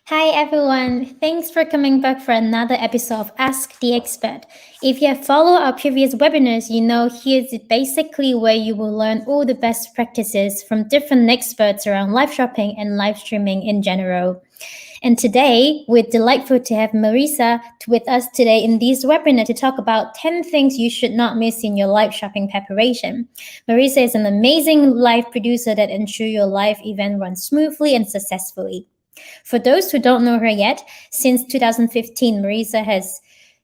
Hi everyone, thanks for coming back for another episode of Ask the Expert. If you have followed our previous webinars, you know here's basically where you will learn all the best practices from different experts around live shopping and live streaming in general. And today, we're delighted to have Marisa with us today in this webinar to talk about 10 things you should not miss in your live shopping preparation. Marisa is an amazing live producer that ensures your live event runs smoothly and successfully. For those who don't know her yet, since 2015, Marisa has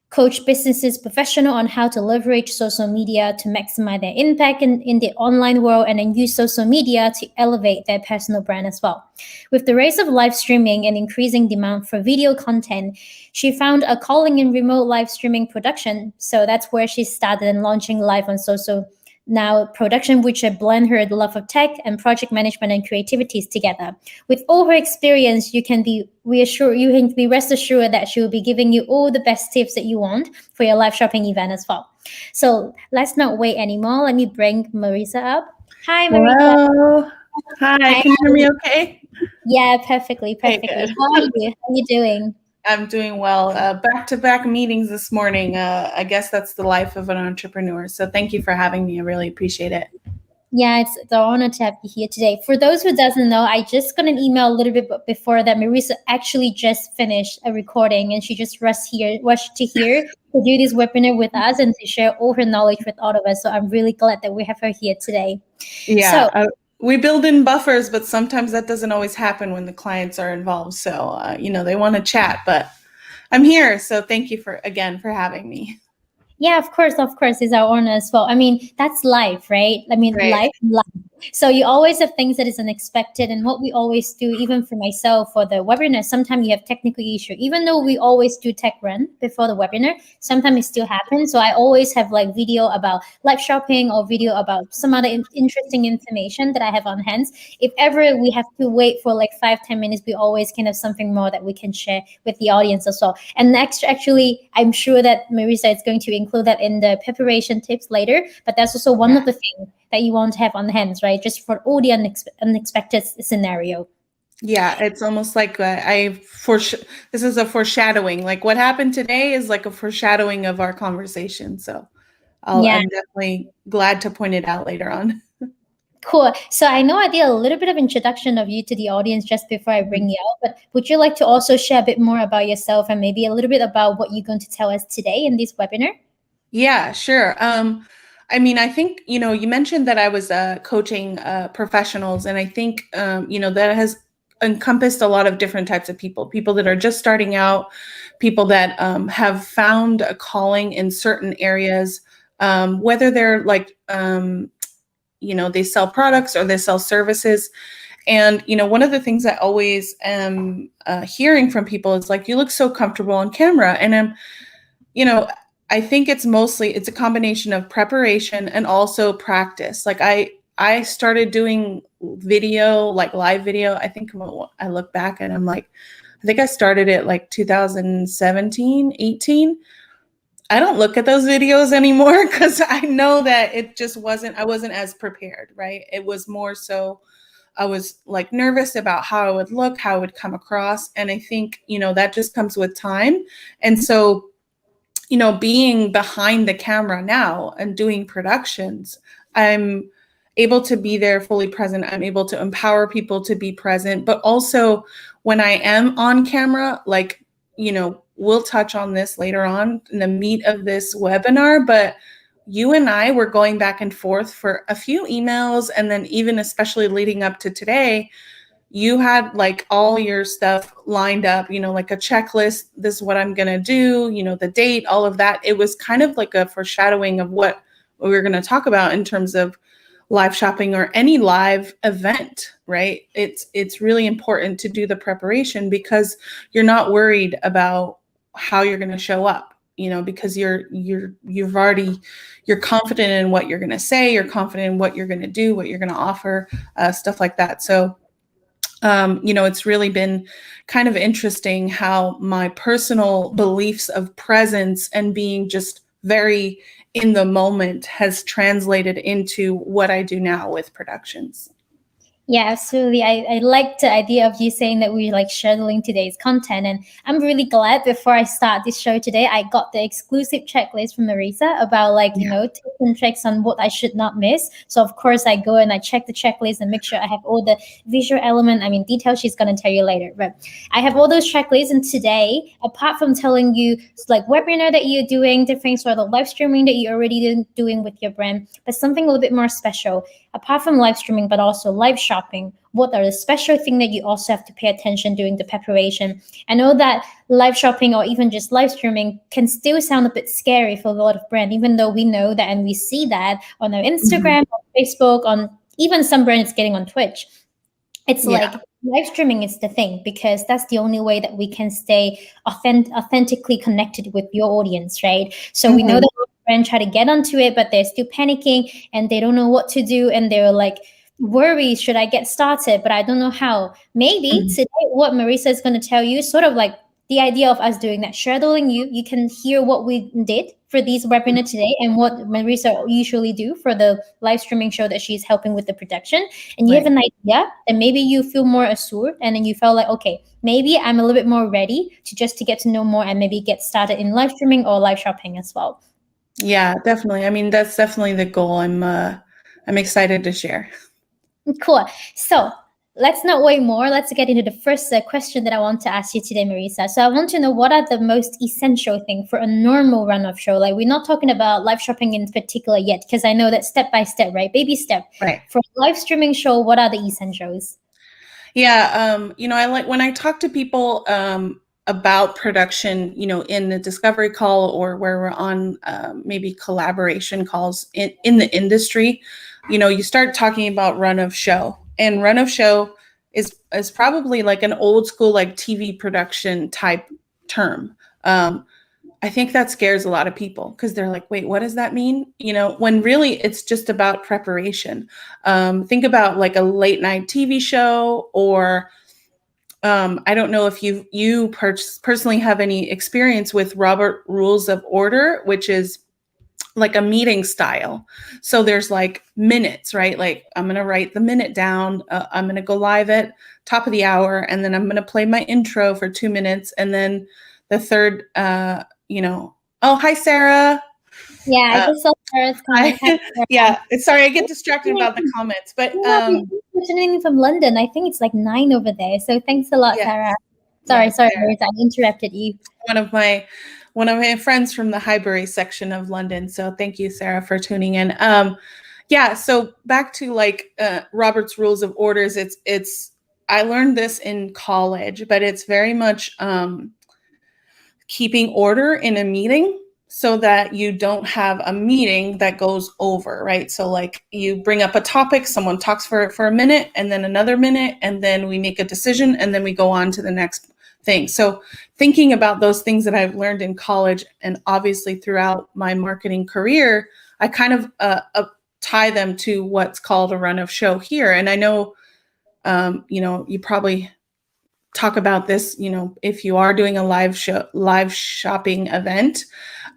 coached businesses professional on how to leverage social media to maximize their impact in the online world and then use social media to elevate their personal brand as well. With the rise of live streaming and increasing demand for video content, she found a calling in remote live streaming production. So that's where she started and launching live on social now production, which blend her love of tech and project management and creativities together. With all her experience, you can be rest assured that she will be giving you all the best tips that you want for your live shopping event as well. So let's not wait anymore. Let me bring Marisa up. Hi, Marisa. Hello. Hi. Can you hear me okay? Yeah, perfectly. How are you? How are you doing? I'm doing well. Back-to-back meetings this morning. I guess that's the life of an entrepreneur. So thank you for having me. I really appreciate it. Yeah, it's an honor to have you here today. For those who doesn't know, I just got an email a little bit before that Marisa actually just finished a recording and she just rushed to here to do this webinar with us and to share all her knowledge with all of us. So I'm really glad that we have her here today. Yeah. We build in buffers, but sometimes that doesn't always happen when the clients are involved. So, they want to chat, but I'm here. So thank you for having me. Yeah, of course, it's our honor as well. I mean, that's life, right? I mean, right. life. So you always have things that is unexpected. And what we always do, even for myself for the webinar, sometimes you have technical issue. Even though we always do tech run before the webinar, sometimes it still happens. So I always have like video about live shopping or video about some other interesting information that I have on hand. If ever we have to wait for like 5-10 minutes, we always can have something more that we can share with the audience as well. And next, actually, I'm sure that Marisa is going to include that in the preparation tips later. But that's also one of the things that you want to have on hands, right? Just for all the unexpected scenario. Yeah, it's almost like this is a foreshadowing. Like what happened today is like a foreshadowing of our conversation. So I'm definitely glad to point it out later on. Cool. So I know I did a little bit of introduction of you to the audience just before I bring you out, but would you like to also share a bit more about yourself and maybe a little bit about what you're going to tell us today in this webinar? Yeah, sure. I mean, I think, you mentioned that I was coaching professionals, and I think, that has encompassed a lot of different types of people that are just starting out, people that have found a calling in certain areas, whether they're like, they sell products or they sell services. And, one of the things I always am hearing from people is like, you look so comfortable on camera. And I think it's a combination of preparation and also practice. Like I started doing video, like live video. I think I look back and I'm like, I think I started it like 2017, 18. I don't look at those videos anymore because I know that I wasn't as prepared, right? It was more so I was like nervous about how I would look, how it would come across. And I think, that just comes with time. And so, being behind the camera now and doing productions, I'm able to be there fully present. I'm able to empower people to be present. But also when I am on camera, like, we'll touch on this later on in the meat of this webinar, but you and I were going back and forth for a few emails. And then even especially leading up to today, you had like all your stuff lined up, like a checklist. This is what I'm going to do, the date, all of that. It was kind of like a foreshadowing of what we were going to talk about in terms of live shopping or any live event, right? It's really important to do the preparation because you're not worried about how you're going to show up, because you're confident in what you're going to say, you're confident in what you're going to do, what you're going to offer, stuff like that. So it's really been kind of interesting how my personal beliefs of presence and being just very in the moment has translated into what I do now with productions. Yeah, absolutely. I like the idea of you saying that we're like scheduling today's content. And I'm really glad before I start this show today, I got the exclusive checklist from Marisa about like, tips and tricks on what I should not miss. So of course I go and I check the checklist and make sure I have all the visual details she's going to tell you later. But I have all those checklists. And today, apart from telling you like webinar that you're doing, different sort of live streaming that you're already doing with your brand, but something a little bit more special, apart from live streaming, but also live shopping, what are the special things that you also have to pay attention during the preparation? I know that live shopping or even just live streaming can still sound a bit scary for a lot of brands, even though we know that and we see that on our Instagram, on Facebook, on even some brands getting on Twitch. It's like live streaming is the thing because that's the only way that we can stay authentically connected with your audience, right? So we know that brands try to get onto it, but they're still panicking and they don't know what to do. And they're like, worry, should I get started? But I don't know how. Maybe today, what Marisa is going to tell you, sort of like the idea of us doing that, shadowing you can hear what we did for these webinar today and what Marisa usually do for the live streaming show that she's helping with the production. And you have an idea and maybe you feel more assured and then you felt like, okay, maybe I'm a little bit more ready to get to know more and maybe get started in live streaming or live shopping as well. Yeah, definitely. I mean, that's definitely the goal. I'm excited to share. Cool. So let's not wait more. Let's get into the first question that I want to ask you today, Marisa. So I want to know what are the most essential things for a normal run-of show? Like we're not talking about live shopping in particular yet, because I know that step by step, right? Baby step. Right. For a live streaming show, what are the essentials? Yeah. I like when I talk to people, about production, in the discovery call or where we're on maybe collaboration calls in the industry, you start talking about run of show, and run of show is probably like an old school like TV production type term. I think that scares a lot of people because they're like, wait, what does that mean? When really it's just about preparation. Think about like a late night TV show, or I don't know if you personally have any experience with Robert Rules of Order, which is like a meeting style. So there's like minutes, right? Like I'm going to write the minute down. I'm going to go live at top of the hour, and then I'm going to play my intro for 2 minutes. And then the third, oh, hi, Sarah. Yeah, I just saw Sarah's comment. Yeah, sorry, I get distracted about the comments, but tuning in from London. I think it's like 9 over there. So thanks a lot, yes. Sarah. Sorry, Marisa, I interrupted you. One of my friends from the Highbury section of London. So thank you, Sarah, for tuning in. Yeah. So back to like Robert's Rules of Orders. It's I learned this in college, but it's very much keeping order in a meeting so that you don't have a meeting that goes over, right? So like you bring up a topic, someone talks for a minute, and then another minute, and then we make a decision, and then we go on to the next thing. So thinking about those things that I've learned in college and obviously throughout my marketing career, I kind of tie them to what's called a run of show here. And I know, you probably talk about this, if you are doing a live shopping event.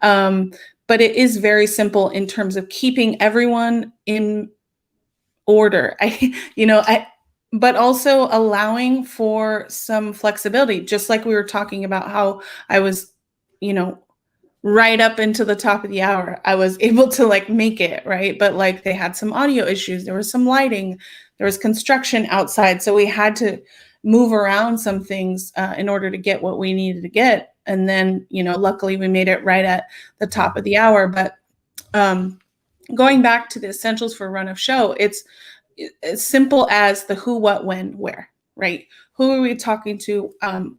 But it is very simple in terms of keeping everyone in order. But also allowing for some flexibility, just like we were talking about how I was, right up into the top of the hour, I was able to like make it, right? But like they had some audio issues, there was some lighting, there was construction outside. So we had to move around some things in order to get what we needed to get. And then, luckily we made it right at the top of the hour. But going back to the essentials for run of show, it's as simple as the who, what, when, where, right? Who are we talking to?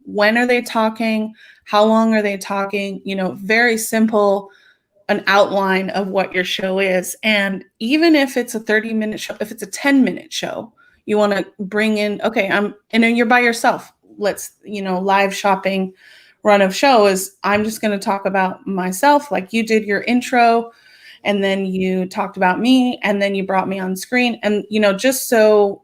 When are they talking? How long are they talking? Very simple, an outline of what your show is. And even if it's a 30-minute show, if it's a 10-minute show, you want to bring in, okay, and then you're by yourself. Let's, live shopping run of show is I'm just going to talk about myself, like you did your intro, and then you talked about me, and then you brought me on screen. And, just so,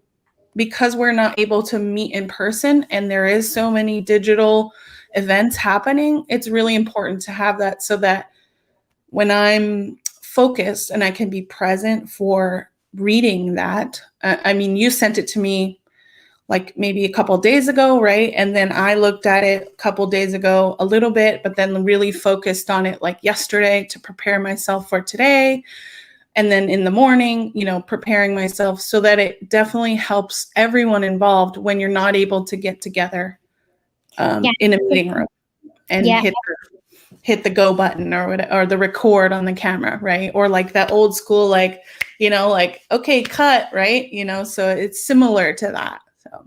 because we're not able to meet in person and there is so many digital events happening, it's really important to have that so that when I'm focused and I can be present for reading that. You sent it to me like maybe a couple of days ago, right? And then I looked at it a couple of days ago a little bit, but then really focused on it like yesterday to prepare myself for today. And then in the morning, preparing myself, so that it definitely helps everyone involved when you're not able to get together in a meeting room and hit the go button or the record on the camera, right? Or like that old school, like, okay, cut, right? So it's similar to that. So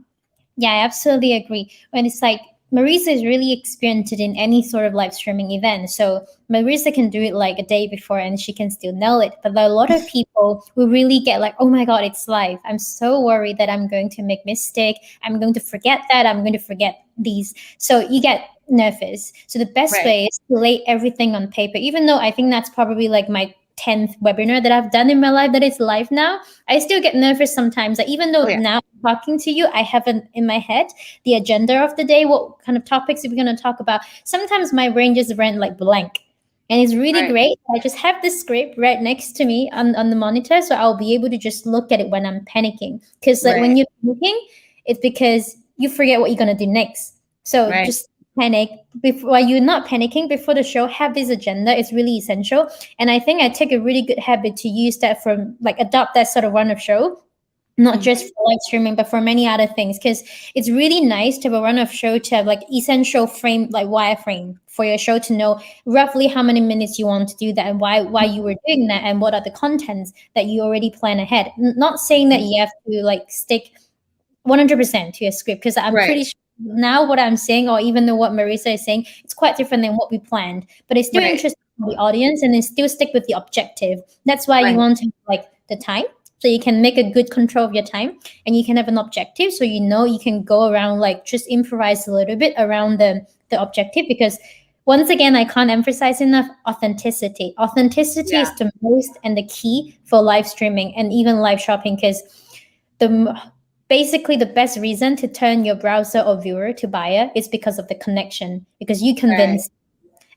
yeah, I absolutely agree. When it's like Marisa is really experienced in any sort of live streaming event. So Marisa can do it like a day before and she can still nail it. But a lot of people will really get like, oh my God, it's live. I'm so worried that I'm going to make mistake. I'm going to forget that. I'm going to forget these. So you get nervous. So the best way is to lay everything on paper, even though I think that's probably like my 10th webinar that I've done in my life that is live now. I still get nervous sometimes. Like, even though now I'm talking to you, I have in my head the agenda of the day, what kind of topics are we going to talk about. Sometimes my brain just ran like blank. And it's really great. I just have the script right next to me on the monitor. So I'll be able to just look at it when I'm panicking. Because like when you're panicking, it's because you forget what you're going to do next. So just panic while you're not panicking before the show. Have this agenda. It's really essential. And I think I take a really good habit to use that from like adopt that sort of run of show, not just for live streaming, but for many other things. Because it's really nice to have a run of show to have like essential frame, like wireframe for your show, to know roughly how many minutes you want to do that and why you were doing that and what are the contents that you already plan ahead. Not saying that you have to like stick 100% to your script, because I'm pretty sure now what I'm saying, or even though what Marisa is saying, it's quite different than what we planned, but it's still Right. interesting to the audience and it still stick with the objective. That's why you Right. want to like the time. So you can make a good control of your time and you can have an objective. So you know you can go around like just improvise a little bit around the objective because once again, I can't emphasize enough authenticity. Authenticity Yeah. is the most and the key for live streaming and even live shopping because the basically the best reason to turn your browser or viewer to buyer is because of the connection because you Right. convince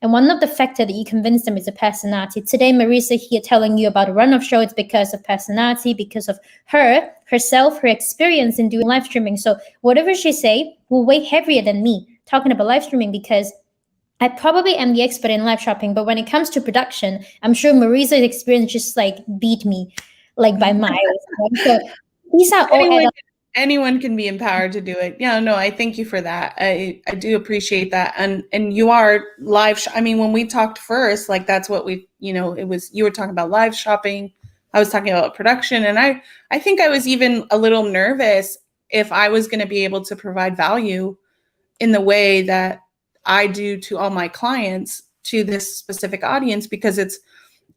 and one of the factor that you convince them is a personality. Today, Marisa here telling you about a run-off show. It's because of personality, because of her, herself, her experience in doing live streaming. So whatever she say will weigh heavier than me talking about live streaming because I probably am the expert in live shopping, but when it comes to production, I'm sure Marisa's experience just like beat me like by miles. Right? So these are all add anyone up. anyone can be empowered to do it. Yeah, no, I thank you for that. I do appreciate that. And you are I mean, when we talked first, like that's what we, it was, you were talking about live shopping, I was talking about production, and I think I was even a little nervous if I was going to be able to provide value in the way that I do to all my clients to this specific audience, because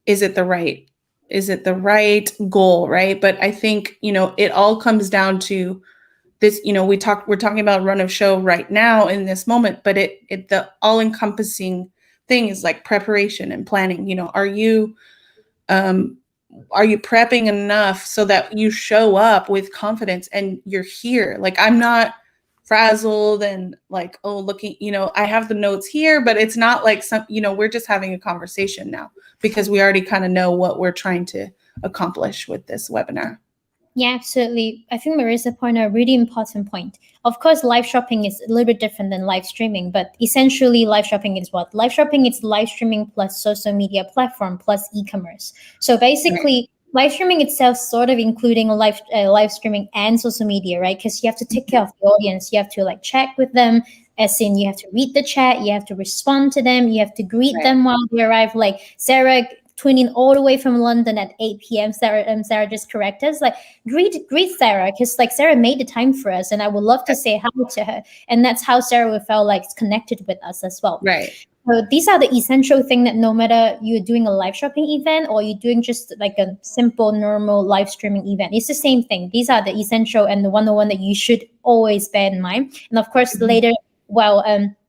is it the right goal, right? But I think, it all comes down to this. We're talking about run of show right now in this moment, but the all encompassing thing is like preparation and planning. Um are you prepping enough so that you show up with confidence and you're here? Like, I'm not frazzled and like, oh, looking, I have the notes here, but it's not like we're just having a conversation now because we already kind of know what we're trying to accomplish with this webinar. Yeah, absolutely. I think Marisa pointed out a really important point. Of course, live shopping is a little bit different than live streaming, but essentially, live shopping is what? Live shopping is live streaming plus social media platform plus e-commerce. So Right. basically, live streaming itself sort of including live streaming and social media, right? Because you have to take care of the audience. You have to like check with them, as in you have to read the chat, you have to respond to them, you have to greet Right. them while they arrive. Like Sarah tuning all the way from London at 8 p.m. Sarah just corrected us. Like greet Sarah because like Sarah made the time for us, and I would love to say hi to her. And that's how Sarah would feel like connected with us as well. Right. So these are the essential thing that no matter you're doing a live shopping event or you're doing just like a simple normal live streaming event, it's the same thing. These are the essential and the 101 that you should always bear in mind. And of course, later, while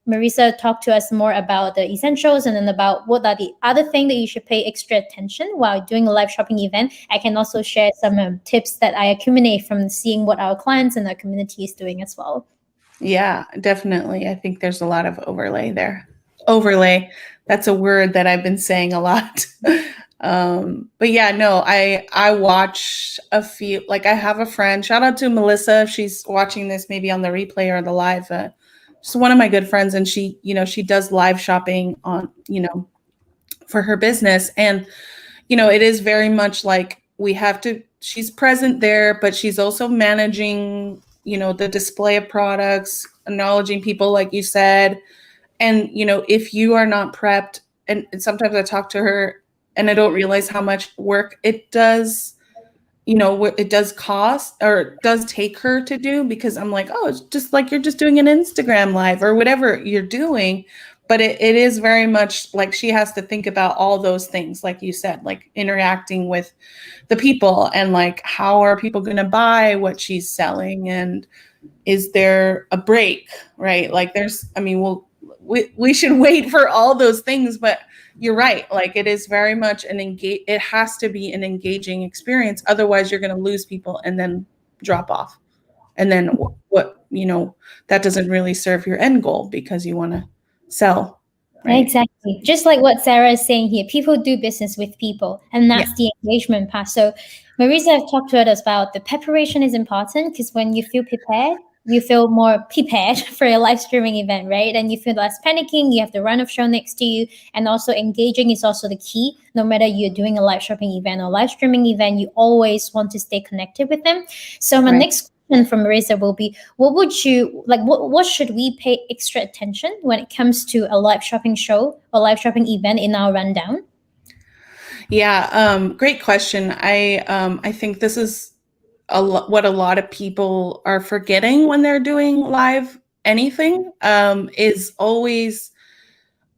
Marisa talked to us more about the essentials and then about what are the other things that you should pay extra attention while doing a live shopping event. I can also share some tips that I accumulate from seeing what our clients and our community is doing as well. Yeah, definitely. I think there's a lot of overlay there. Overlay. That's a word that I've been saying a lot. But yeah, no, I watch a few, like I have a friend, shout out to Melissa if she's watching this maybe on the replay or the live. She's one of my good friends, and she does live shopping on, for her business. And, it is very much like she's present there, but she's also managing, the display of products, acknowledging people, like you said. And, if you are not prepped, and sometimes I talk to her and I don't realize how much work it does, it does cost or does take her to do, because I'm like, oh, it's just like you're just doing an Instagram live or whatever you're doing. But it is very much like she has to think about all those things, like you said, like interacting with the people and like, how are people going to buy what she's selling? And is there a break, right? Like we should wait for all those things, but you're right. Like, it is very much it has to be an engaging experience. Otherwise you're going to lose people and then drop off. And then that doesn't really serve your end goal, because you want to sell, right? Exactly. Just like what Sarah is saying here, people do business with people, and that's the engagement part. So Marisa have talked to us about the preparation is important because when you feel prepared, you feel more prepared for a live streaming event, right? And you feel less panicking, you have the run of show next to you, and also engaging is also the key. No matter you're doing a live shopping event or live streaming event, you always want to stay connected with them. So my next from Marisa will be, what would you like, what should we pay extra attention when it comes to a live shopping show or live shopping event in our rundown? Yeah, great question. I think this is what a lot of people are forgetting when they're doing live anything is always,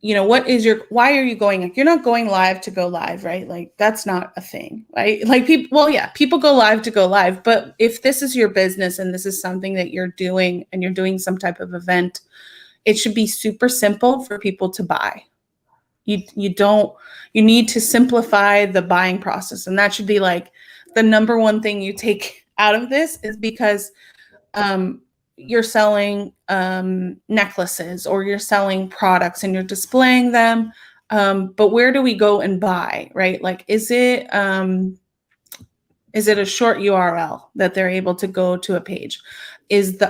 why are you going? You're not going live to go live, right? Like that's not a thing, right? Like people go live to go live, but if this is your business and this is something that you're doing and you're doing some type of event, it should be super simple for people to buy. You need to simplify the buying process. And that should be like the number one thing you take out of this, is because you're selling necklaces or you're selling products and you're displaying them. But where do we go and buy, right? Like, is it a short URL that they're able to go to a page?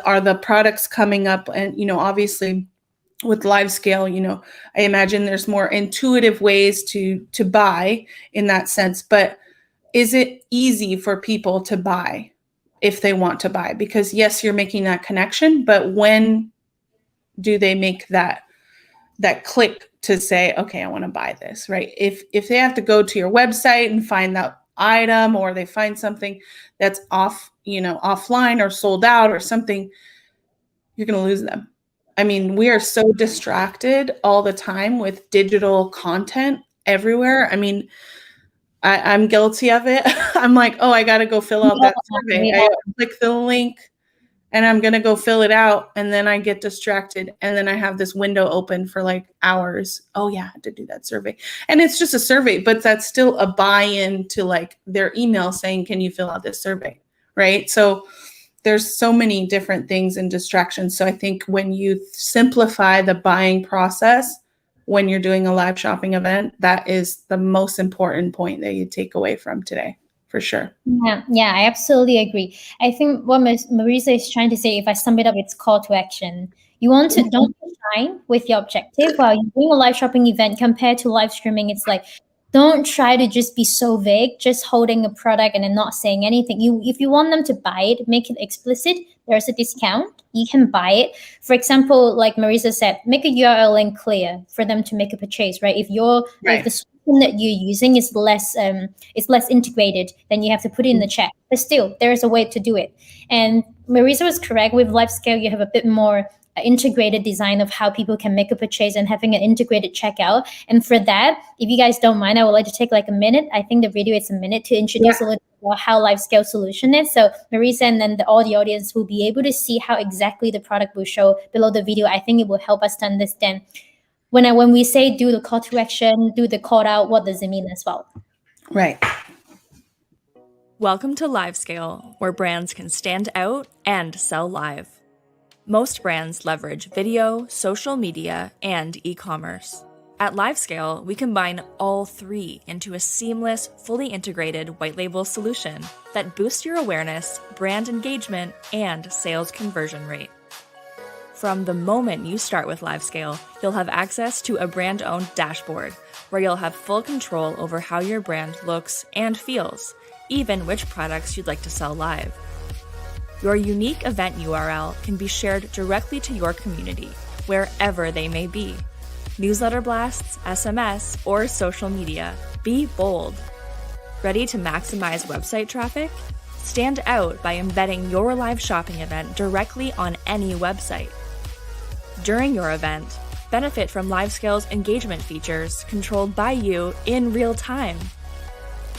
Are the products coming up? And, obviously with LiveScale, I imagine there's more intuitive ways to buy in that sense, but is it easy for people to buy if they want to buy? Because yes, you're making that connection, but when do they make that click to say, okay, I want to buy this, right? If they have to go to your website and find that item, or they find something that's offline or sold out or something, you're going to lose them. I mean, we are so distracted all the time with digital content everywhere. I mean, I'm guilty of it. I'm like, oh, I got to go fill out that survey. I click the link and I'm going to go fill it out. And then I get distracted. And then I have this window open for like hours. Oh yeah, I had to do that survey. And it's just a survey, but that's still a buy-in to like their email saying, can you fill out this survey? Right. So there's so many different things and distractions. So I think when you simplify the buying process, when you're doing a live shopping event, that is the most important point that you take away from today, for sure. Yeah, I absolutely agree. I think what Marisa is trying to say, if I sum it up, it's call to action. You want to don't shine with your objective while you're doing a live shopping event compared to live streaming. It's like, don't try to just be so vague, just holding a product and then not saying anything. If you want them to buy it, make it explicit. There's a discount. You can buy it. For example, like Marisa said, make a URL link clear for them to make a purchase, right? If the solution that you're using is less integrated, then you have to put it in the chat. But still, there is a way to do it. And Marisa was correct. With LiveScale, you have a bit more integrated design of how people can make a purchase and having an integrated checkout. And for that, if you guys don't mind, I would like to take like a minute. I think the video is a minute to introduce a little bit about how LiveScale solution is. So Marisa and then all the audience will be able to see how exactly the product will show below the video. I think it will help us to understand when we say do the call to action, do the call out, what does it mean as well? Right. Welcome to LiveScale, where brands can stand out and sell live. Most brands leverage video, social media, and e-commerce. At LiveScale, we combine all three into a seamless, fully integrated white label solution that boosts your awareness, brand engagement, and sales conversion rate. From the moment you start with LiveScale, you'll have access to a brand-owned dashboard where you'll have full control over how your brand looks and feels, even which products you'd like to sell live. Your unique event URL can be shared directly to your community, wherever they may be. Newsletter blasts, SMS, or social media. Be bold. Ready to maximize website traffic? Stand out by embedding your live shopping event directly on any website. During your event, benefit from LiveScale's engagement features controlled by you in real time.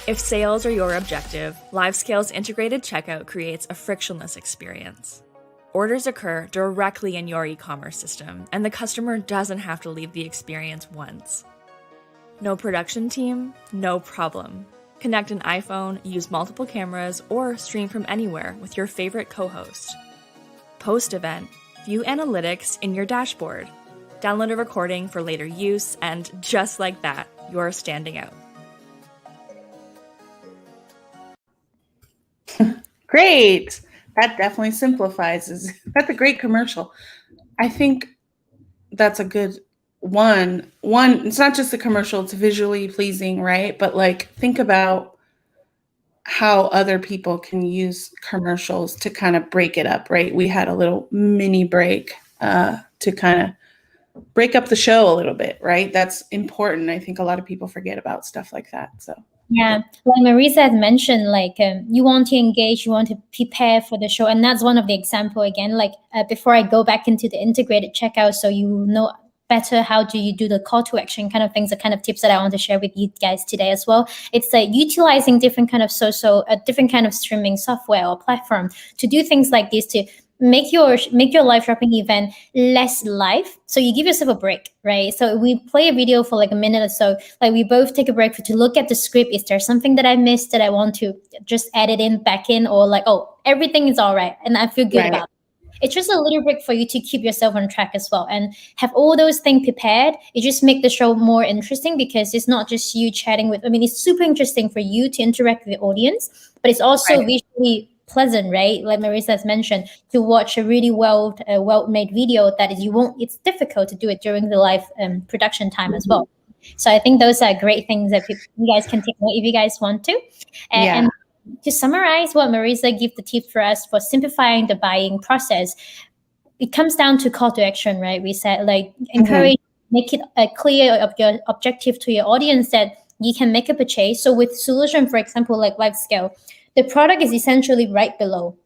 If sales are your objective, LiveScale's integrated checkout creates a frictionless experience. Orders occur directly in your e-commerce system, and the customer doesn't have to leave the experience once. No production team? No problem. Connect an iPhone, use multiple cameras, or stream from anywhere with your favorite co-host. Post-event, view analytics in your dashboard. Download a recording for later use, and just like that, you're standing out. Great. That definitely simplifies. That's a great commercial. I think that's a good one. It's not just a commercial, it's visually pleasing, right? But like, think about how other people can use commercials to kind of break it up, right? We had a little mini break to kind of break up the show a little bit, right? That's important. I think a lot of people forget about stuff like that. So Yeah, like Marisa had mentioned, like you want to engage, you want to prepare for the show, and that's one of the example again. Like before I go back into the integrated checkout, so you know better how do you do the call to action kind of things, the kind of tips that I want to share with you guys today as well. It's like utilizing different kind of different kind of streaming software or platform to do things like this to make your live shopping event less live, so you give yourself a break, right? So we play a video for like a minute or so, like we both take a break to look at the script. Is there something that I missed that I want to just add it in back in, or like, oh, everything is all right and I feel good about it. It's just a little break for you to keep yourself on track as well, and have all those things prepared. It just make the show more interesting, because it's not just you chatting with, I mean, it's super interesting for you to interact with the audience, but it's also visually pleasant, right? Like Marisa has mentioned, to watch a really well made video that is, you won't, it's difficult to do it during the live production time as well. So I think those are great things that you guys can take note if you guys want to. And to summarize what Marisa gave the tip for us for simplifying the buying process, it comes down to call to action, right? We said like encourage, make it clear of your objective to your audience that you can make a purchase. So with solution, for example, like LiveScale, the product is essentially right below.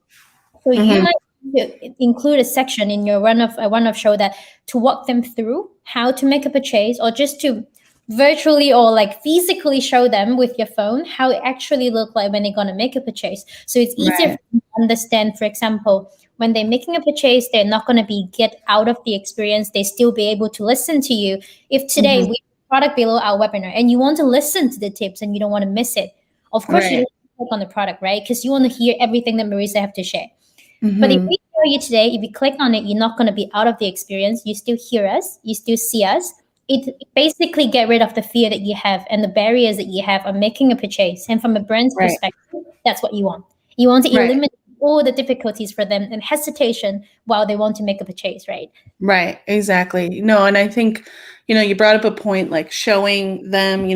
So you might include a section in your one-off show that to walk them through how to make a purchase, or just to virtually or like physically show them with your phone how it actually look like when they're going to make a purchase. So it's easier for them to understand. For example, when they're making a purchase, they're not going to be get out of the experience. They still be able to listen to you. If today we product below our webinar and you want to listen to the tips and you don't want to miss it, of course you don't click on the product, right? Because you want to hear everything that Marisa have to share. But if we show you today, if you click on it, you're not going to be out of the experience. You still hear us, you still see us. It basically get rid of the fear that you have and the barriers that you have on making a purchase. And from a brand's perspective, that's what you want. You want to eliminate all the difficulties for them and hesitation while they want to make a purchase, right? Right, exactly. No, and I think, you brought up a point, like showing them,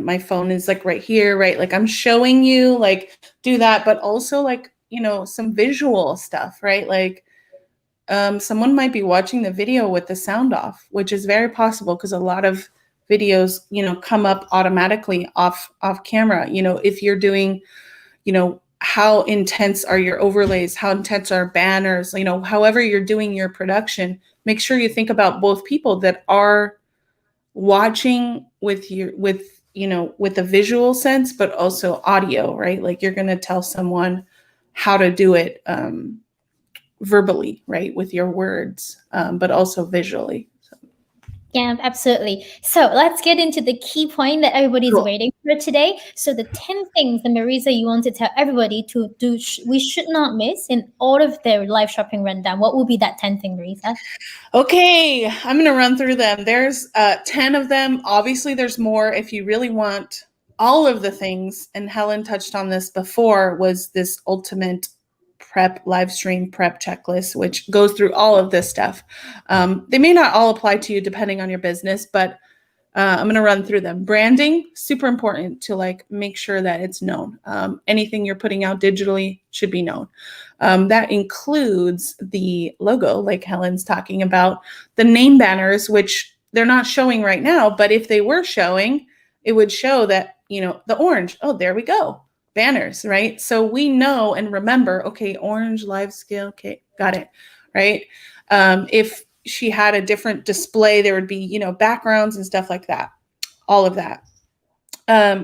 my phone is like right here, right? Like I'm showing you, like do that, but also like, some visual stuff, right? Like someone might be watching the video with the sound off, which is very possible because a lot of videos, come up automatically off camera. If you're doing, how intense are your overlays, how intense are banners, however you're doing your production, make sure you think about both people that are watching with a visual sense, but also audio, right? Like you're going to tell someone how to do it verbally, right, with your words, but also visually. Yeah, absolutely. So let's get into the key point that everybody's waiting for today. So the 10 things that Marisa, you want to tell everybody to do, we should not miss in all of their live shopping rundown. What will be that 10 thing, Marisa? Okay, I'm going to run through them. There's 10 of them. Obviously, there's more if you really want all of the things. And Helen touched on this before, was this ultimate live stream prep checklist, which goes through all of this stuff. They may not all apply to you depending on your business, but I'm going to run through them. Branding, super important to like make sure that it's known. Anything you're putting out digitally should be known. That includes the logo, like Helen's talking about, the name banners, which they're not showing right now, but if they were showing, it would show that, the orange, oh, there we go. Banners, right? So we know and remember, okay, orange, live scale, okay, got it, right? If she had a different display, there would be, backgrounds and stuff like that, all of that.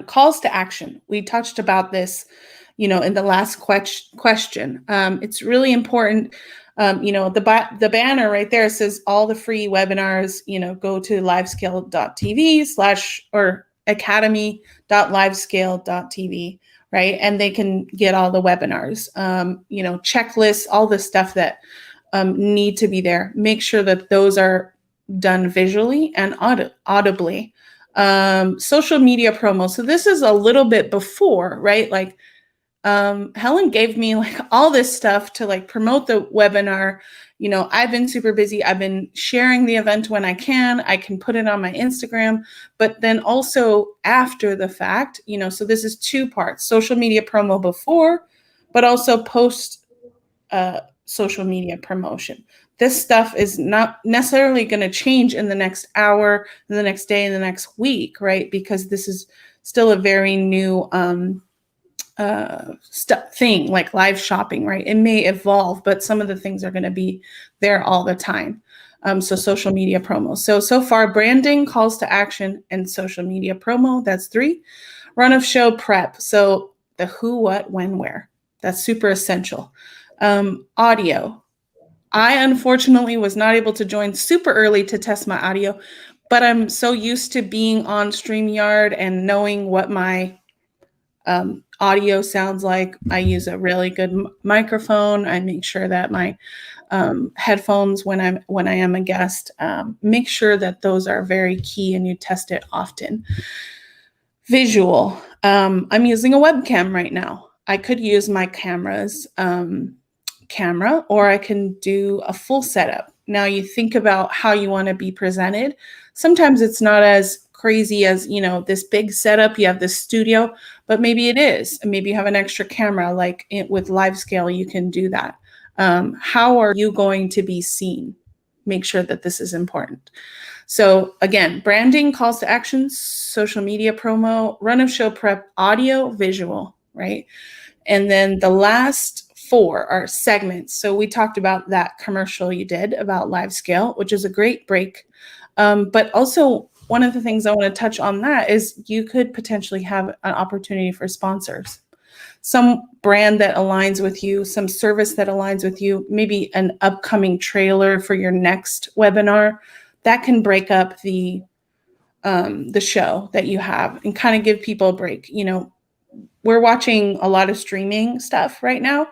Calls to action. We touched about this, in the last question. It's really important. The banner right there says all the free webinars, go to livescale.tv/ or academy.livescale.tv. Right. And they can get all the webinars, checklists, all the stuff that need to be there. Make sure that those are done visually and audibly. Social media promo. So this is a little bit before, right? Like Helen gave me like all this stuff to like promote the webinar. I've been super busy. I've been sharing the event when I can put it on my Instagram, but then also after the fact, so this is two parts: social media promo before, but also post social media promotion. This stuff is not necessarily going to change in the next hour, in the next day, in the next week, right? Because this is still a very new thing, like live shopping, right? It may evolve, but some of the things are going to be there all the time. So social media promo. So far, branding, calls to action, and social media promo. That's 3. Run of show prep. So the who, what, when, where. That's super essential. Audio. I unfortunately was not able to join super early to test my audio, but I'm so used to being on StreamYard and knowing what my audio sounds like. I use a really good microphone. I make sure that my headphones, when I am a guest, make sure that those are very key, and you test it often. Visual. I'm using a webcam right now. I could use my camera's camera, or I can do a full setup. Now you think about how you want to be presented. Sometimes it's not as crazy as, this big setup, you have this studio, but maybe it is. Maybe you have an extra camera, like with LiveScale, you can do that. How are you going to be seen? Make sure that this is important. So again, branding, calls to action, social media promo, run of show prep, audio, visual, right? And then the last 4 are segments. So we talked about that commercial you did about LiveScale, which is a great break. But also one of the things I want to touch on that is you could potentially have an opportunity for sponsors. Some brand that aligns with you, some service that aligns with you, maybe an upcoming trailer for your next webinar that can break up the show that you have and kind of give people a break. We're watching a lot of streaming stuff right now,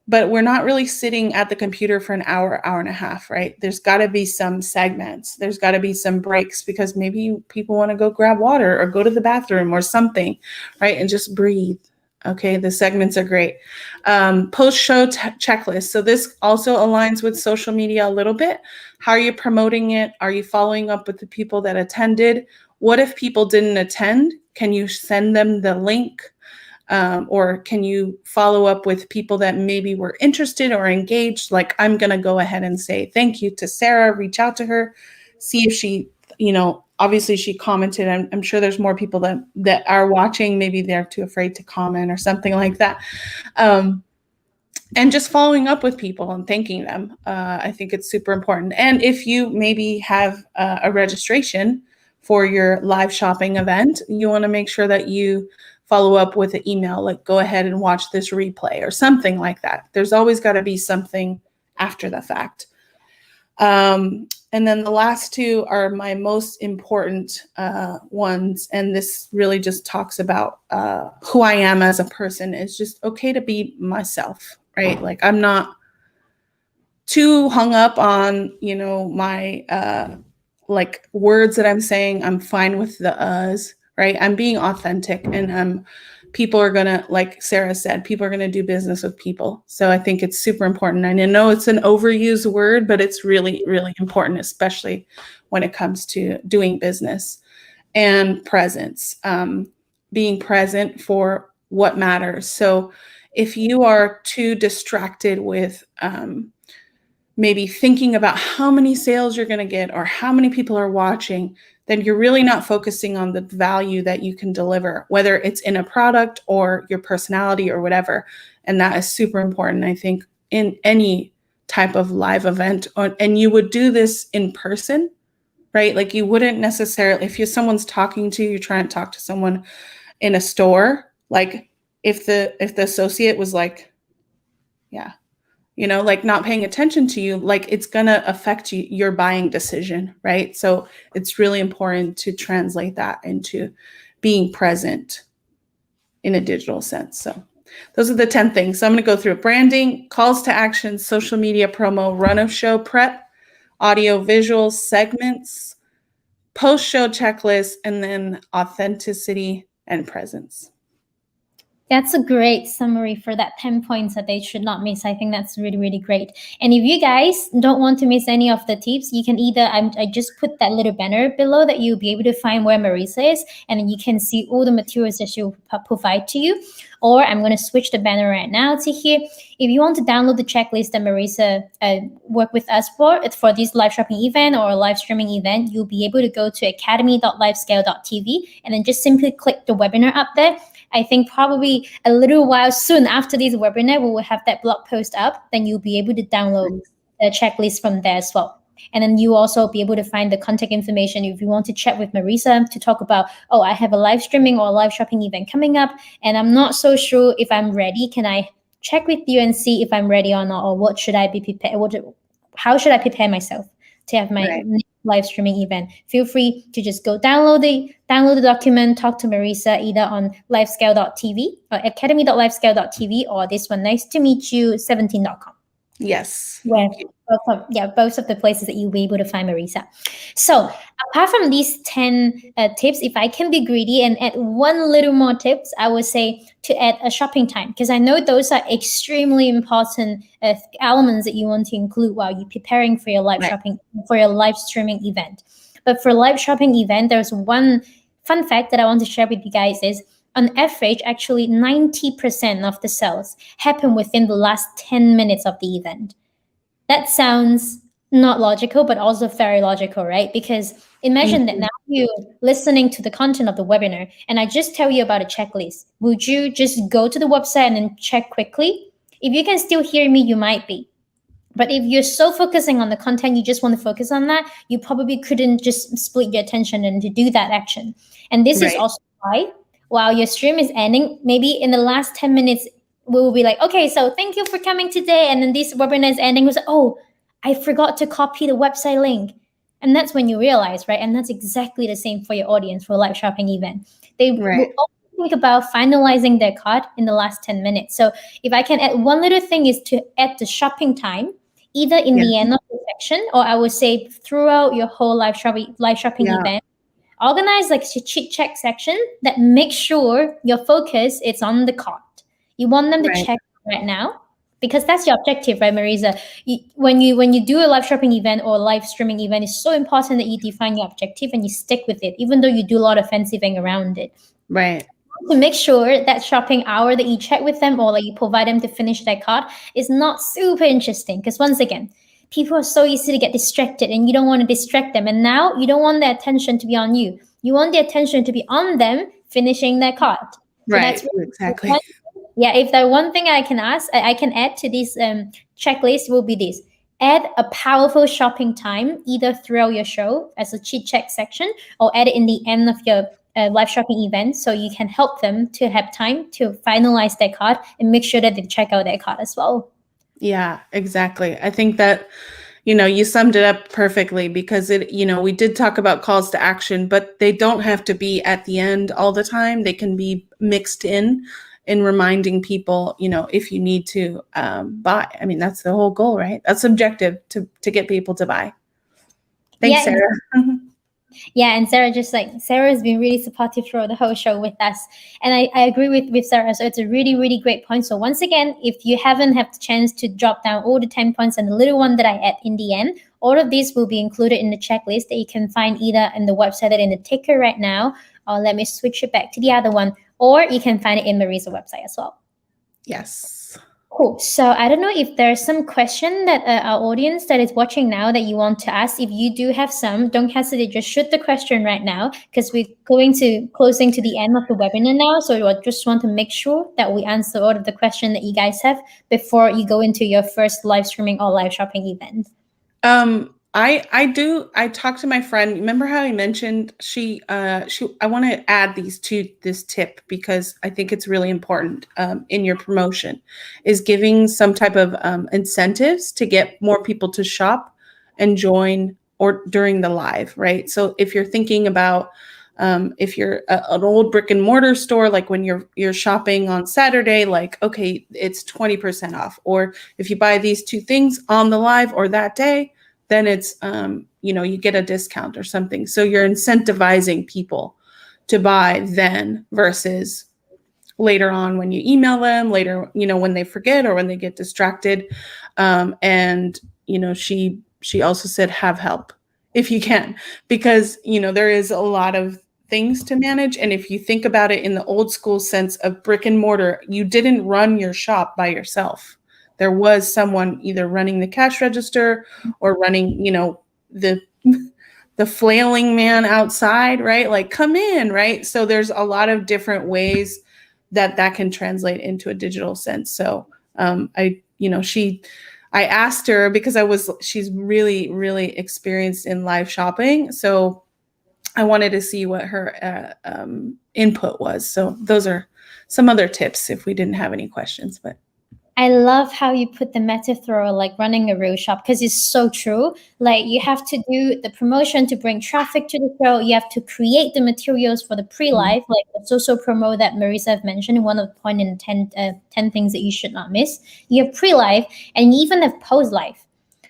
but we're not really sitting at the computer for an hour and a half, right? There's got to be some segments. There's got to be some breaks, because maybe people want to go grab water or go to the bathroom or something, right? And just breathe. Okay, the segments are great. Post-show checklist. So this also aligns with social media a little bit. How are you promoting it? Are you following up with the people that attended? What if people didn't attend? Can you send them the link? Or can you follow up with people that maybe were interested or engaged? Like, I'm going to go ahead and say thank you to Sarah, reach out to her, see if she, obviously she commented. I'm sure there's more people that are watching. Maybe they're too afraid to comment or something like that. And just following up with people and thanking them. I think it's super important. And if you maybe have a registration for your live shopping event, you want to make sure that you follow up with an email, like, go ahead and watch this replay or something like that. There's always got to be something after the fact. And then the last 2 are my most important ones. And this really just talks about who I am as a person. It's just okay to be myself, right? Like, I'm not too hung up on, my like words that I'm saying. I'm fine with the uhs, right? I'm being authentic, and people are gonna, like Sarah said, people are gonna do business with people. So I think it's super important. And I know it's an overused word, but it's really, really important, especially when it comes to doing business. And presence, being present for what matters. So if you are too distracted with maybe thinking about how many sales you're going to get or how many people are watching, then you're really not focusing on the value that you can deliver, whether it's in a product or your personality or whatever. And that is super important, I think, in any type of live event. And you would do this in person, right? Like, you wouldn't necessarily, if someone's talking to you, you're trying to talk to someone in a store, like if the associate was like, yeah, like not paying attention to you, like, it's going to affect your buying decision, right? So it's really important to translate that into being present in a digital sense. So those are the 10 things. So I'm going to go through branding, calls to action, social media promo, run of show prep, audio, visual, segments, post-show checklist, and then authenticity and presence. That's a great summary for that 10 points that they should not miss. I think that's really, really great. And if you guys don't want to miss any of the tips, you can either, I just put that little banner below that you'll be able to find where Marisa is, and then you can see all the materials that she'll provide to you. Or I'm going to switch the banner right now to here. If you want to download the checklist that Marisa worked with us for this live shopping event or live streaming event, you'll be able to go to academy.livescale.tv and then just simply click the webinar up there. I think probably a little while soon after this webinar, we will have that blog post up. Then you'll be able to download the checklist from there as well. And then you also be able to find the contact information if you want to chat with Marisa to talk about, oh, I have a live streaming or a live shopping event coming up, and I'm not so sure if I'm ready. Can I check with you and see if I'm ready or not, or what should I be prepared? How should I prepare myself to have my live streaming event? Feel free to just go download the document, talk to Marisa either on livescale.tv or academy.livescale.tv or this one, nice to meet you 17.com. Yes. Where both of the places that you'll be able to find Marisa. So apart from these 10 tips, if I can be greedy and add one little more tips, I would say to add a shopping time, because I know those are extremely important elements that you want to include while you're preparing for your live shopping, for your live streaming event. But for live shopping event, there's one fun fact that I want to share with you guys is, on average, actually 90% of the sales happen within the last 10 minutes of the event. That sounds not logical, but also very logical, right? Because imagine that now you're listening to the content of the webinar, and I just tell you about a checklist. Would you just go to the website and then check quickly? If you can still hear me, you might be. But if you're so focusing on the content, you just want to focus on that, you probably couldn't just split your attention and to do that action. And this is also why, while your stream is ending, maybe in the last 10 minutes, we will be like, okay, so thank you for coming today. And then this webinar is ending. Was oh, I forgot to copy the website link. And that's when you realize, right? And that's exactly the same for your audience for a live shopping event. They will also think about finalizing their cart in the last 10 minutes. So if I can add one little thing is to add the shopping time, either in the end of the section, or I would say throughout your whole live shopping event. Organize like a chit chat section that makes sure your focus is on the cart. You want them to check right now, because that's your objective, right, Marisa? When you do a live shopping event or a live streaming event, it's so important that you define your objective and you stick with it, even though you do a lot of fancifying around it. Right. To make sure that shopping hour that you check with them or like you provide them to finish their cart is not super interesting. Because once again, people are so easy to get distracted, and you don't want to distract them. And now you don't want their attention to be on you. You want the attention to be on them finishing their cart. So that's really exactly. If there one thing I can add to this checklist will be this. Add a powerful shopping time either throughout your show as a chit chat section, or add it in the end of your live shopping event, so you can help them to have time to finalize their cart and make sure that they check out their cart as well. Yeah, exactly. I think that, you summed it up perfectly, because we did talk about calls to action, but they don't have to be at the end all the time. They can be mixed in reminding people, if you need to buy. I mean, that's the whole goal, right? That's objective to get people to buy. Thanks, Sarah. Yeah, and Sarah has been really supportive throughout the whole show with us. And I agree with Sarah. So it's a really, really great point. So once again, if you haven't had the chance to drop down all the 10 points and the little one that I add in the end, all of these will be included in the checklist that you can find either in the website or in the ticker right now, or let me switch it back to the other one, or you can find it in Marisa's website as well. Yes. Cool. So I don't know if there's some question that our audience that is watching now that you want to ask. If you do have some, don't hesitate. Just shoot the question right now, because we're closing to the end of the webinar now. So I just want to make sure that we answer all of the questions that you guys have before you go into your first live streaming or live shopping event. I talked to my friend. Remember how I mentioned I want to add these to this tip, because I think it's really important in your promotion, is giving some type of incentives to get more people to shop and join or during the live, right? So if you're thinking about if you're an old brick and mortar store, like when you're shopping on Saturday, like, okay, it's 20% off. Or if you buy these two things on the live or that day, then it's, you get a discount or something. So you're incentivizing people to buy then versus later on when you email them, later, when they forget or when they get distracted. And she also said, have help if you can, because, there is a lot of things to manage. And if you think about it in the old school sense of brick and mortar, you didn't run your shop by yourself. There was someone either running the cash register or running, the flailing man outside, right? Like, come in, right? So there's a lot of different ways that can translate into a digital sense. So I asked her because she's really, really experienced in live shopping. So I wanted to see what her input was. So those are some other tips if we didn't have any questions, but. I love how you put the metaphor like running a real shop, because it's so true. Like, you have to do the promotion to bring traffic to the show. You have to create the materials for the pre-live, like the social promo that Marisa have mentioned, one of the point in 10 things that you should not miss. You have pre-live and you even have post-live.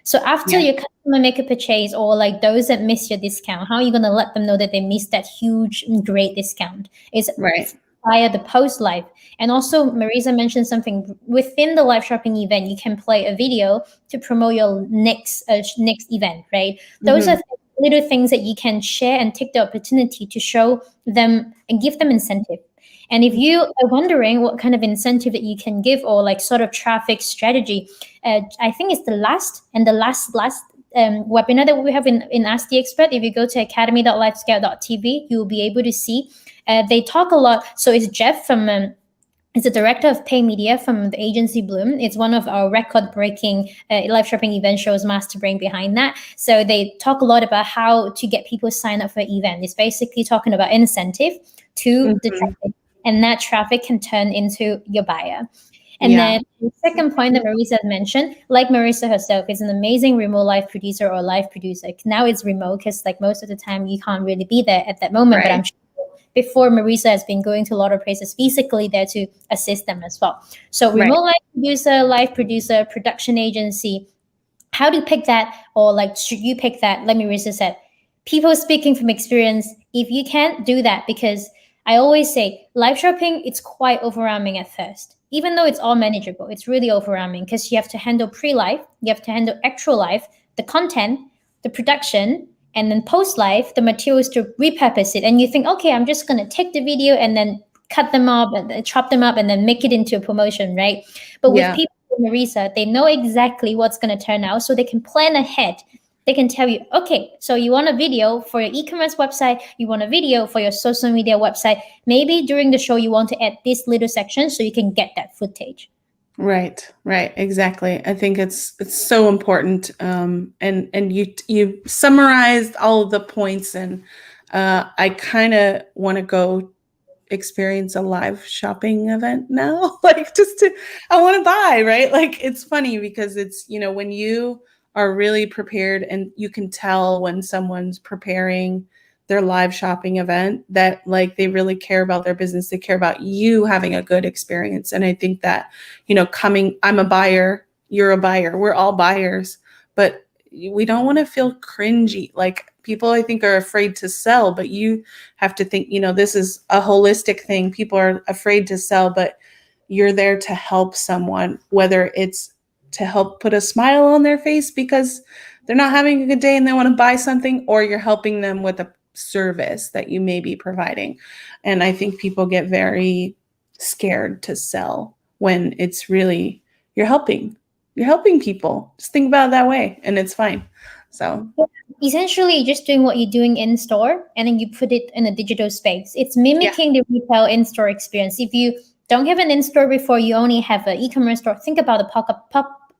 So after your customer make a purchase, or like those that miss your discount, how are you going to let them know that they missed that huge, great discount? It's right via the post live. And also, Marisa mentioned something within the live shopping event. You can play a video to promote your next event, right? Those are little things that you can share and take the opportunity to show them and give them incentive. And if you are wondering what kind of incentive that you can give, or like sort of traffic strategy, I think it's the last webinar that we have in Ask the Expert. If you go to academy.livescale.tv, you will be able to see. They talk a lot. So it's Jeff from is the director of pay media from the agency Bloom. It's one of our record-breaking live shopping event shows, master brain behind that. So they talk a lot about how to get people signed up for an event. It's basically talking about incentive to the traffic, and that traffic can turn into your buyer. And then the second point that Marisa mentioned, like Marisa herself, is an amazing remote live producer or live producer. Now it's remote because like most of the time you can't really be there at that moment, but I'm sure before, Marisa has been going to a lot of places physically there to assist them as well. So remote live producer, production agency, how do you pick that? Or like, should you pick that? Like Marisa said, people speaking from experience, if you can't do that, because I always say live shopping, it's quite overwhelming at first. Even though it's all manageable, it's really overwhelming because you have to handle pre-live, you have to handle actual live, the content, the production, and then post-live, the materials to repurpose it. And you think, okay, I'm just going to take the video and then cut them up and chop them up and then make it into a promotion, right? But with people like Marisa, they know exactly what's going to turn out, so they can plan ahead. They can tell you, okay, so you want a video for your e-commerce website, you want a video for your social media website. Maybe during the show, you want to add this little section so you can get that footage. Right, exactly. I think it's so important. And you summarized all of the points, and I kind of want to go experience a live shopping event now. Like, I want to buy, right? Like, it's funny because it's, when you are really prepared and you can tell when someone's preparing their live shopping event that like they really care about their business. They care about you having a good experience. And I think that, I'm a buyer, you're a buyer, we're all buyers, but we don't want to feel cringy. Like, people, I think, are afraid to sell, but you have to think, this is a holistic thing. People are afraid to sell, but you're there to help someone, whether it's to help put a smile on their face because they're not having a good day and they want to buy something, or you're helping them with a service that you may be providing. And I think people get very scared to sell when it's really, you're helping people. Just think about it that way and it's fine. So essentially just doing what you're doing in store and then you put it in a digital space. It's mimicking the retail in-store experience. If you don't have an in-store before, you only have an e-commerce store, think about the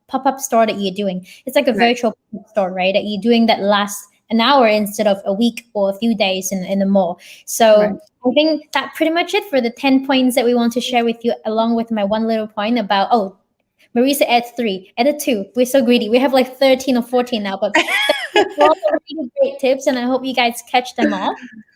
pop-up store that you're doing. It's like a virtual store, right? That you're doing that lasts an hour instead of a week or a few days in the mall. So I think that's pretty much it for the 10 points that we want to share with you, along with my one little point about, Marisa adds 3, added 2. We're so greedy. We have like 13 or 14 now, but all really great tips, and I hope you guys catch them all.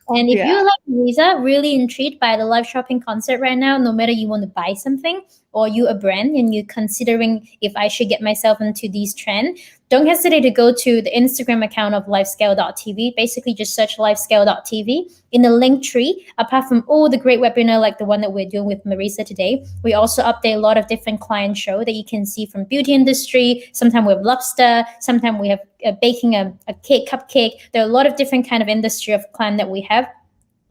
And if you're like Marisa, really intrigued by the live shopping concept right now, no matter you want to buy something or you a brand and you're considering if I should get myself into these trends, don't hesitate to go to the Instagram account of livescale.tv. Basically, just search livescale.tv. In the link tree, apart from all the great webinar like the one that we're doing with Marisa today, we also update a lot of different client show that you can see from beauty industry. Sometimes we have lobster. Sometimes we have baking a cupcake. There are a lot of different kind of industry of client that we have.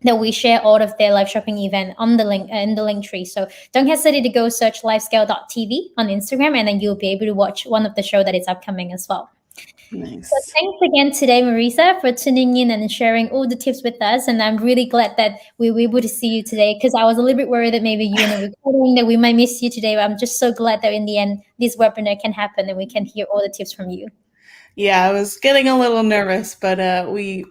that we share all of their live shopping event on the link in the link tree. So don't hesitate to go search livescale.tv on Instagram, and then you'll be able to watch one of the show that is upcoming as well. Nice. So thanks again today, Marisa, for tuning in and sharing all the tips with us. And I'm really glad that we were able to see you today, because I was a little bit worried that maybe you in the recording that we might miss you today. But I'm just so glad that in the end, this webinar can happen and we can hear all the tips from you. Yeah, I was getting a little nervous, but we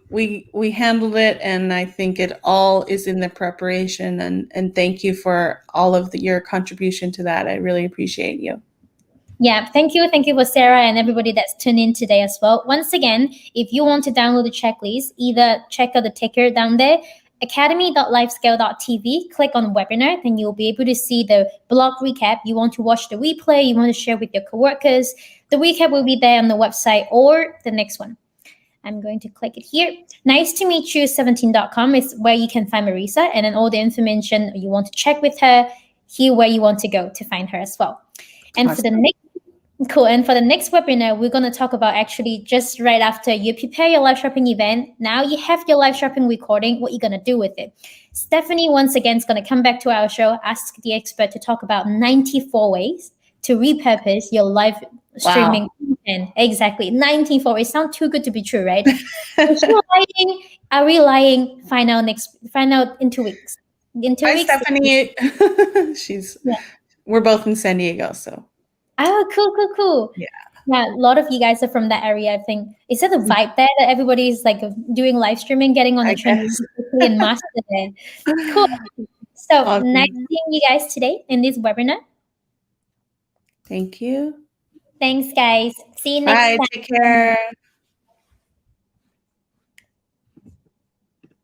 handled it, and I think it all is in the preparation. And thank you for all of your contribution to that. I really appreciate you. Yeah, thank you. Thank you for Sarah and everybody that's tuned in today as well. Once again, if you want to download the checklist, either check out the ticker down there, academy.livescale.tv, click on webinar, then you'll be able to see the blog recap. You want to watch the replay, you want to share with your coworkers, the recap will be there on the website or the next one. I'm going to click it here. Nice to meet you 17.com is where you can find Marisa, and then all the information you want to check with her, here where you want to go to find her as well. And Awesome. for the next And for the next webinar, we're going to talk about actually just right after you prepare your live shopping event. Now you have your live shopping recording, what you're going to do with it. Stephanie, once again, is going to come back to our show, Ask the Expert, to talk about 94 ways to repurpose your live streaming content. Exactly. 94 ways. Sound too good to be true, right? Is she lying? Are we lying? Find out in 2 weeks. In 2 Hi, weeks. Stephanie. Yeah. We're both in San Diego, so. Oh, cool. Yeah. Yeah, a lot of you guys are from that area, I think. Is that the vibe there that everybody's like doing live streaming, getting on the trend quickly and master it? Cool. So Awesome. nice seeing you guys today in this webinar. Thank you. Thanks, guys. See you next Bye. time. Take care.